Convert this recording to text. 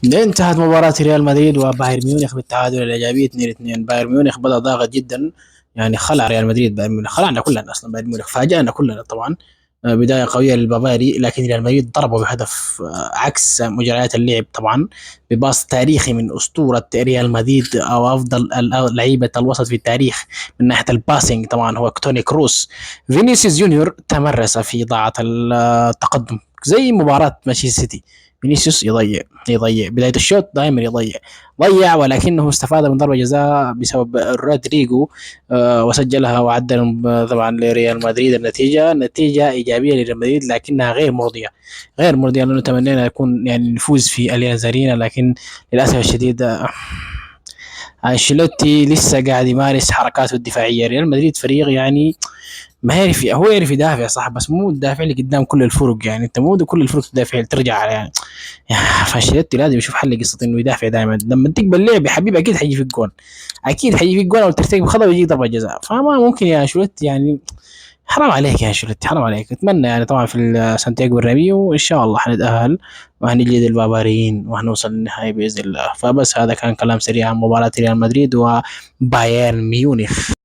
انتهت مباراة ريال مدريد وبايرن ميونخ بالتعادل الإيجابي 2-2. بايرن ميونخ بدأ ضاغط جدا، يعني خلع ريال مدريد. بايرن ميونخ خلعنا كلنا أصلا، بايرن ميونخ فاجأنا كلنا طبعا. بداية قوية للبافاري، لكن ريال مدريد ضربه بهدف عكس مجريات اللعب طبعا، بباص تاريخي من أسطورة ريال مدريد أو أفضل لعيبة الوسط في التاريخ من ناحية الباسنج طبعا، هو توني كروس. فينيسيوس جونيور تمرس في إضاعة التقدم زي مباراة مانشستر سيتي. فينيسيوس يضيع بدايه الشوط، دائما ضيع، ولكنه استفاد من ضربه جزاء بسبب رودريجو، وسجلها وعدل طبعا لريال مدريد. نتيجه ايجابيه لريال مدريد، لكنها غير مرضيه لانه تمنينا يكون يعني نفوز في اليانز ارينا، لكن للاسف الشديد انشيلوتي لسه قاعد يمارس حركاته الدفاعيه. ريال مدريد فريق يعني ما يعرف، هو يعرف يدافع صح، بس مو الدافع اللي قدام كل الفرق، يعني انت مو كل الفرق تدافع ترجع على يعني. فانشيلوتي لازم يشوف حل قصه انه يدافع دائما. لما تقبل اللعب يا حبيبي اكيد حيجي في الجون، اكيد حيجي في الجون، او ترتكب خطا ويجي ضربه جزاء. فما ممكن يا انشيلوتي يعني، حرام عليك يا انشيلوتي، حرام عليك. اتمنى يعني طبعا في سانتياغو الراميو وان شاء الله حنتاهل وهنجلد الباباريين وهنوصل للنهائي باذن الله. فبس هذا كان كلام سريع عن مباراه ريال مدريد وبايرن ميونخ.